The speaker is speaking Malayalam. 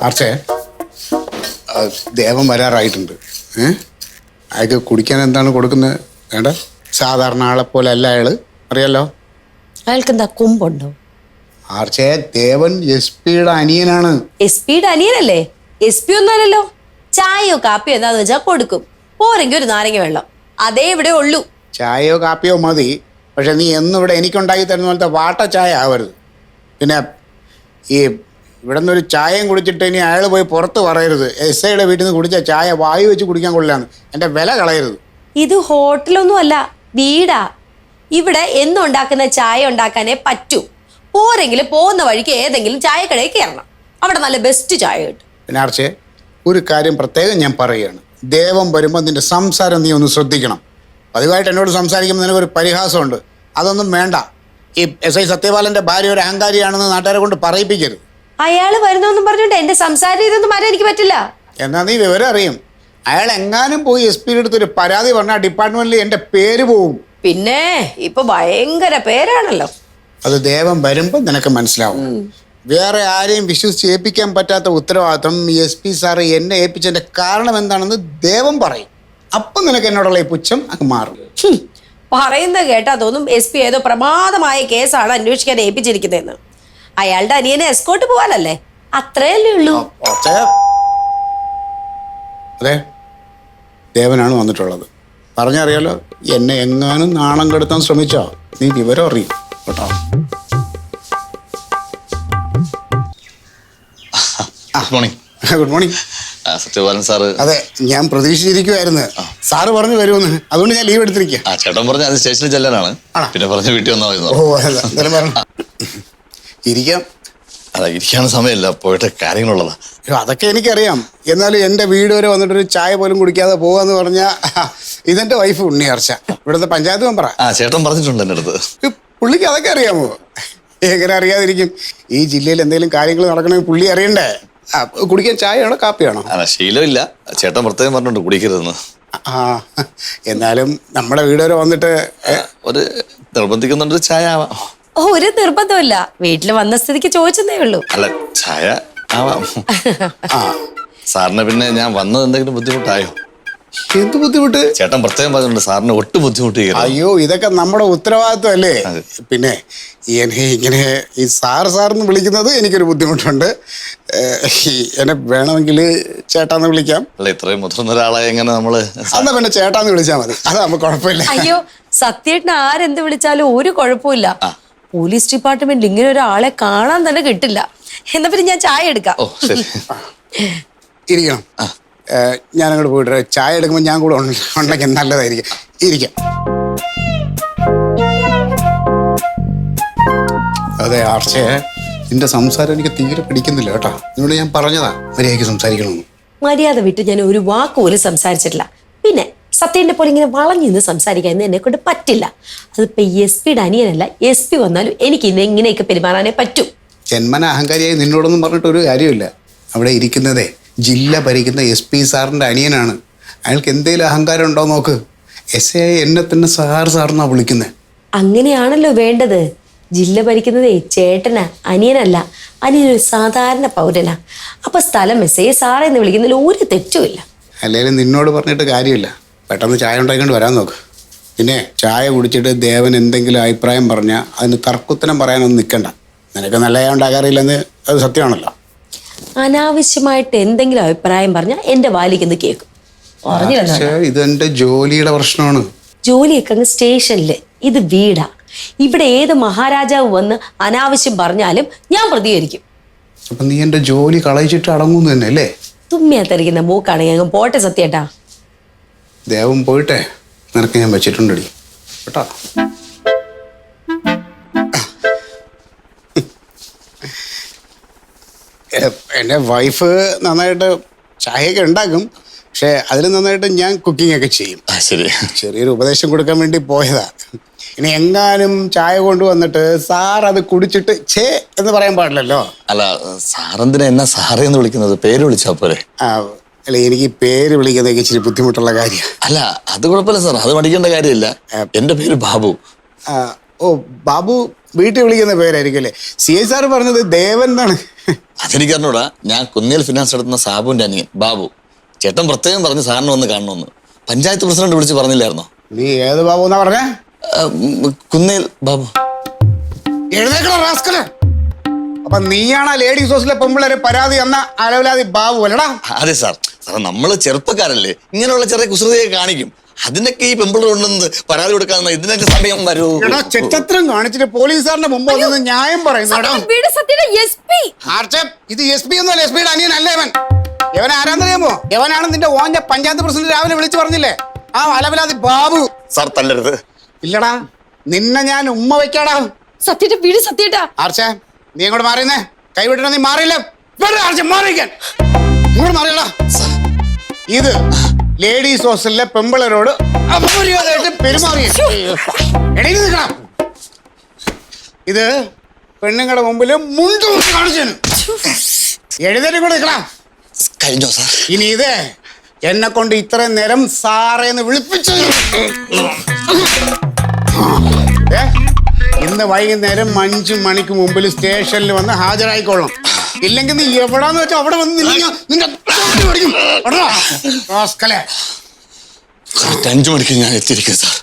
ആർച്ചേ, ദേവൻ വരാറായിട്ടുണ്ട്. അയാൾക്ക് കുടിക്കാൻ എന്താണ് കൊടുക്കുന്നത്? വേണ്ട, സാധാരണ ആളെ പോലെ അല്ല അയാള്, അറിയാലോ. അയാൾക്ക് എന്താ കൊമ്പുണ്ടോ? ആർച്ചേ, ദേവൻ SP-യുടെ അനിയനാണ്. SP-യുടെ അനിയനല്ലേ? SP ഒന്നുമല്ലല്ലോ. ചായയോ കാപ്പിയോ എന്താന്ന് വെച്ചാൽ കൊടുക്കും, പോരെങ്കിൽ ഒരു നാരങ്ങ വെള്ളം, അതേ ഇവിടെ ഉള്ളൂ. ചായയോ കാപ്പിയോ മതി, പക്ഷെ നീ എന്നും ഇവിടെ എനിക്കുണ്ടാക്കി തരുന്ന പോലത്തെ വാട്ട ചായ ആവരുത്. പിന്നെ ഈ ഇവിടെ നിന്നൊരു ചായയും കുടിച്ചിട്ട് ഇനി അയാൾ പോയി പുറത്ത് പറയരുത് SIയുടെ വീട്ടിൽ നിന്ന് കുടിച്ച ചായ വായു വെച്ച് കുടിക്കാൻ കൊള്ളില്ലാന്ന്. എൻ്റെ വില കളയരുത്. ഇത് ഹോട്ടലൊന്നും അല്ല, വീടാ. ഇവിടെ എന്നും ഉണ്ടാക്കുന്ന ചായ ഉണ്ടാക്കാനേ പറ്റൂ. പോരെങ്കിലും പോകുന്ന വഴിക്ക് ഏതെങ്കിലും ചായക്കടയിൽ കയറണം, അവിടെ നല്ല ബെസ്റ്റ് ചായ കിട്ടും. പിന്നെ ആർച്ചേ, ഒരു കാര്യം പ്രത്യേകം ഞാൻ പറയുകയാണ്. ദേവൻ വരുമ്പോൾ നിന്റെ സംസാരം നീ ഒന്ന് ശ്രദ്ധിക്കണം. പതിവായിട്ട് എന്നോട് സംസാരിക്കുമ്പോൾ നിനക്കൊരു പരിഹാസമുണ്ട്, അതൊന്നും വേണ്ട. ഈ SI സത്യപാലൻ്റെ ഭാര്യ ഒരു അഹങ്കാരിയാണെന്ന് നാട്ടുകാരെ കൊണ്ട് പറയിപ്പിക്കരുത്. അയാള് വരുന്നോന്നും പറഞ്ഞോണ്ട് എന്റെ സംസാരം ഇതൊന്നും മാറ്റാൻ എനിക്ക് പറ്റില്ല. എന്നാൽ നീ വിവരം അറിയും. അയാൾ എങ്ങാനും പോയി SP-യുടെ അടുത്തൊരു പരാതി പറഞ്ഞാൽ ഡിപ്പാർട്ട്മെന്റിൽ എൻ്റെ പേര് പോവും. പിന്നെ ഇപ്പൊ ഭയങ്കര പേരാണല്ലോ. അത് ദേവൻ വരുമ്പോൾ നിനക്ക് മനസ്സിലാവും. വേറെ ആരെയും വിശ്വസിച്ച് ഏൽപ്പിക്കാൻ പറ്റാത്ത ഉത്തരവാദിത്വം SP സാറ് എന്നെ ഏൽപ്പിച്ചതിന്റെ കാരണം എന്താണെന്ന് ദേവൻ പറയും. അപ്പം നിനക്ക് എന്നോടുള്ള ഈ പുച്ഛം അങ്ങ് മാറും. പറയുന്നത് കേട്ടാ തോന്നും SP ഏതോ പ്രമാദമായ കേസാണ് അന്വേഷിക്കാൻ ഏൽപ്പിച്ചിരിക്കുന്നതെന്ന്. അയാളുടെ അനിയനെ എസ്കോട്ട് പോവാനല്ലേ, അത്രയല്ലേ ഉള്ളൂ. അതെ, ദേവനാണ് വന്നിട്ടുള്ളത്. പറഞ്ഞറിയാലോ, എന്നെ എങ്ങാനും നാണം കെടുത്താൻ ശ്രമിച്ചോ നീ വിവരം അറിയും കേട്ടോ. Good morning. Good morning Sathyapalan sir. അതെ, ഞാൻ പ്രതീക്ഷിച്ചിരിക്കുവായിരുന്നു സാറ് പറഞ്ഞു വരുമെന്ന്, അതുകൊണ്ട് ഞാൻ ലീവ് എടുത്തിരിക്കുക. ചേട്ടൻ പറഞ്ഞ അത് സ്റ്റേഷനിൽ ചെല്ലാനാണ്, പിന്നെ പറഞ്ഞ വീട്ടിൽ വന്നാൽ മതി. ഓ അല്ല, എന്തായാലും പറഞ്ഞു ഇരിക്കാം. അതാ ഇരിക്കാനുള്ള സമയമില്ല, പോയിട്ട് കാര്യങ്ങളുള്ളതാ. അതൊക്കെ എനിക്കറിയാം. എന്നാലും എൻ്റെ വീട് വരെ വന്നിട്ടൊരു ചായ പോലും കുടിക്കാതെ പോകാന്ന് പറഞ്ഞാൽ ഇതെൻ്റെ വൈഫ് ഉണ്ണിയാർച്ച, ഇവിടുത്തെ പഞ്ചായത്ത് മെമ്പറാ. ചേട്ടൻ പറഞ്ഞിട്ടുണ്ട് എൻ്റെ അടുത്ത്. പുള്ളിക്ക് അതൊക്കെ അറിയാമോ? എങ്ങനെ അറിയാതിരിക്കും? ഈ ജില്ലയിൽ എന്തെങ്കിലും കാര്യങ്ങൾ നടക്കണമെങ്കിൽ പുള്ളി അറിയണ്ടേ. കുടിക്കാൻ ചായയാണോ കാപ്പിയാണോ? ശീലമില്ല, ചേട്ടൻ പ്രത്യേകം പറഞ്ഞിട്ടുണ്ട് കുടിക്കരുതെന്ന്. എന്നാലും നമ്മുടെ വീട് വരെ വന്നിട്ട് ഒരു നിർബന്ധിക്കുന്നുണ്ട് ചായ ആവാം. ഒരു നിർബന്ധമില്ല, വീട്ടിൽ വന്ന സ്ഥിതിക്ക് ചോദിച്ചതേ ഉള്ളൂ. അല്ല, ചായ ആവാം. സാറിന് പിന്നെ ഞാൻ വന്നത് എന്തെങ്കിലും ബുദ്ധിമുട്ടായോ? എന്ത് ബുദ്ധിമുട്ട്? ചേട്ടൻ പ്രത്യേകം പറഞ്ഞിട്ടുണ്ട് സാറിന് ഒട്ടും ബുദ്ധിമുട്ട്. അയ്യോ, ഇതൊക്കെ നമ്മുടെ ഉത്തരവാദിത്വം അല്ലേ. പിന്നെ ഇങ്ങനെ ഈ സാറെന്ന് വിളിക്കുന്നത് എനിക്കൊരു ബുദ്ധിമുട്ടുണ്ട്. എന്നെ വേണമെങ്കിൽ ചേട്ടാന്ന് വിളിക്കാം. അല്ല, ഇത്രയും മുതിർന്ന ഒരാളെ എങ്ങനെ നമ്മള്? എന്നാ പിന്നെ ചേട്ടാന്ന് വിളിച്ചാൽ മതി, അതാകുമ്പോ കുഴപ്പമില്ല. അയ്യോ, സത്യേട്ടന് ആരെന്ത് വിളിച്ചാലും ഒരു കുഴപ്പമില്ല. പോലീസ് ഡിപ്പാർട്ട്മെന്റിൽ ഇങ്ങനെ ഒരാളെ കാണാൻ തന്നെ കിട്ടില്ല. എന്നാ പിന്നെ ഞാൻ ചായ എടുക്കാം. ഇരിക്കണം. ഞാനങ്ങോട്ട് പോയിട്ട് ചായ എടുക്കുമ്പോൾ ഞാൻ കൂടെ ഉണ്ടെങ്കിൽ നല്ലതായിരിക്കും. ഇരിക്കാം. അതെ ആർച്ചേ, നിന്റെ സംസാരം എനിക്ക് തീരെ പിടിക്കുന്നില്ല കേട്ടോ. നിന്നോട് ഞാൻ പറഞ്ഞതാ മര്യാദയ്ക്ക് സംസാരിക്കണമെന്ന്. മര്യാദ വിട്ട് ഞാൻ ഒരു വാക്ക് പോലും സംസാരിച്ചിട്ടില്ല. പിന്നെ സത്യന്റെ പോലെ ഇങ്ങനെ വളഞ്ഞിന്ന് സംസാരിക്കാൻ എന്നെ കൊണ്ട് പറ്റില്ല. അതിപ്പോ SP-യുടെ അനിയനല്ല, SP വന്നാലും എനിക്ക് ഇന്ന് എങ്ങനെയൊക്കെ പെരുമാറാനേ പറ്റൂ. ജന്മന അഹങ്കാരിയായി നിന്നോടൊന്നും പറഞ്ഞിട്ട് ഒരു കാര്യമില്ല. അവിടെ ഇരിക്കുന്നതേ ജില്ല ഭരിക്കുന്ന SP സാറിൻ്റെ അനിയനാണ്. അയാൾക്ക് എന്തെങ്കിലും അഹങ്കാരം ഉണ്ടോ നോക്ക്. SI എന്നെ തന്നെ സാറെന്നാ വിളിക്കുന്നത്. അങ്ങനെയാണല്ലോ വേണ്ടത്. ജില്ല ഭരിക്കുന്നതേ ചേട്ടനാ, അനിയനല്ല. അനിയനൊരു സാധാരണ പൗരനാ. അപ്പൊ സ്ഥലം SI സാറെന്ന് വിളിക്കുന്നതിൽ ഒരു തെറ്റുമില്ല. അല്ലെങ്കിലും നിന്നോട് പറഞ്ഞിട്ട് കാര്യമില്ല. പെട്ടെന്ന് ചായ ഉണ്ടാക്കിക്കൊണ്ട് വരാൻ നോക്ക്. പിന്നെ ചായ കുടിച്ചിട്ട് ദേവൻ എന്തെങ്കിലും അഭിപ്രായം പറഞ്ഞാൽ അതിന് തർക്കുത്തരം പറയാനൊന്നും നിൽക്കണ്ട. നിനക്ക് നല്ല ചായ ഉണ്ടാക്കാറില്ലെന്ന് അത് സത്യമാണല്ലോ. അനാവശ്യമായിട്ട് എന്തെങ്കിലും അഭിപ്രായം പറഞ്ഞാൽ എന്റെ വാലിക്കൊന്ന് കേൾക്കും. ഇതെന്റെ ജോലിയുടെ പ്രശ്നമാണ്. ജോലിയൊക്കെ അങ്ങ് സ്റ്റേഷനില്, ഇത് വീടാ. ഇവിടെ ഏത് മഹാരാജാവ് വന്ന് അനാവശ്യം പറഞ്ഞാലും ഞാൻ പ്രതികരിക്കും. അപ്പൊ നീ എന്റെ ജോലി കളയിച്ചിട്ട് അടങ്ങുന്നു തന്നെ അല്ലേ? തുമ്മിയാത്തരിക്കുന്ന മൂക്കാണെങ്കിൽ അങ്ങ് പോട്ടെ സത്യേട്ടാ. ദേവൻ പോയിട്ടെ, നിനക്ക് ഞാൻ വെച്ചിട്ടുണ്ടടി കേട്ടോ. എൻ്റെ വൈഫ് നന്നായിട്ട് ചായയൊക്കെ ഉണ്ടാക്കും, പക്ഷെ അതിൽ നന്നായിട്ട് ഞാൻ കുക്കിംഗ് ഒക്കെ ചെയ്യും. ചെറിയൊരു ഉപദേശം കൊടുക്കാൻ വേണ്ടി പോയതാ. ഇനി എങ്ങാനും ചായ കൊണ്ടുവന്നിട്ട് സാർ അത് കുടിച്ചിട്ട് ഛേ എന്ന് പറയാൻ പാടില്ലല്ലോ. അല്ല, സാറെന്തിനാ എന്നാ സാറേ എന്ന് വിളിക്കുന്നത്? പേര് വിളിച്ചാ പോരെ? അല്ല, എനിക്ക് പേര് വിളിക്കുന്നതൊക്കെ ഇച്ചിരി ബുദ്ധിമുട്ടുള്ള കാര്യമാണ്. അല്ല, അത് കുഴപ്പമില്ല സാർ, അത് പഠിക്കേണ്ട കാര്യമില്ല. എൻ്റെ പേര് ബാബു. ഓ ബാബു വീട്ടിൽ വിളിക്കുന്ന പേരായിരിക്കും അല്ലേ? CI സാർ പറഞ്ഞത് ദേവൻ എന്നാണ്. അതെനിക്ക് അറിഞ്ഞൂടാ. ഞാൻ കുന്നിൽ ഫിനാൻസ് നടത്തുന്ന സാബുവിന്റെ അനിയൻ ബാബു. ചേട്ടൻ പ്രത്യേകം പറഞ്ഞ് സാറിന് വന്ന് കാണണമെന്ന്. പഞ്ചായത്ത് പ്രസിഡന്റ് വിളിച്ച് പറഞ്ഞില്ലായിരുന്നോ? നീ ഏത് ബാബു എന്നാ പറഞ്ഞേ? കുന്നേൽ ബാബു. എഴുന്നേക്കണോ റാസ്കല്? അപ്പൊ നീയാണ് ലേഡീസ് ഹോസ്റ്റലിലെ പെമ്പിള്ളേരെ പരാതി എന്ന അലവലാതി ബാബു അല്ലടാ? അതെ സാർ. സാർ നമ്മള് ചെറുപ്പക്കാരല്ലേ, ഇങ്ങനെയുള്ള ചെറിയ കുസൃതിയൊക്കെ കാണിക്കും. അതിനൊക്കെ ഈ പെമ്പിള്ളേർ ഉണ്ടെന്ന് പരാതി കൊടുക്കാന്ന് ഇതിനൊക്കെ സമയം വരൂ. എടാ ചെറ്റത്രം കാണിച്ചിട്ട് പോലീസുകാരന്റെ മുമ്പ് വന്ന് ന്യായം പറയുന്നു. ഇത് SP ഒന്നുമല്ല, SP യുടെ അനിയനല്ല ഇവൻ. ഇവൻ ആരാന്നറിയാമോ? ഇവനാണ് നിന്റെ ഓന്റെ പഞ്ചായത്ത് പ്രസിഡന്റ് രാവിലെ വിളിച്ചു പറഞ്ഞില്ലേ, ആ അലവലാതി ബാബു. സാർ തല്ലരുത്. ഇല്ലടാ, നിന്നെ ഞാൻ ഉമ്മ വെക്കാടാ. സത്യേട്ടാ വീട് സത്യേട്ടാ. ആർച്ചേ നീ ഇങ്ങോട്ട് മാറിയുന്നേ. കൈവിട്ട നീ മാറിയില്ല. മാറിയിക്കാൻ ഇങ്ങോട്ട് മാറിയല്ല. ഇത് ലേഡീസ് ഹോസ്റ്റലിലെ പെമ്പിളരോട് അപമര്യാദയായിട്ട് പെരുമാറിയ ഇടയിൽ നിൽക്കണം. ഇത് പെണ്ണുങ്ങളുടെ മുമ്പിൽ മുണ്ടു കാണിച്ചു. എഴുതേരും കൂടെ നിൽക്കണം. കഴിഞ്ഞോ സാർ? ഇനി ഇത് എന്നെ കൊണ്ട് ഇത്രയും നേരം സാറേന്ന് വിളിപ്പിച്ചു. ഇന്ന് വൈകുന്നേരം 5 മണിക്ക് മുമ്പിൽ സ്റ്റേഷനിൽ വന്ന് ഹാജരായിക്കൊള്ളണം. ഇല്ലെങ്കിൽ നീ എവിടാന്ന് വെച്ചാൽ അവിടെ വന്ന് നിന്റെ 5 മണിക്ക് ഞാൻ എത്തിയിരിക്കും സാർ.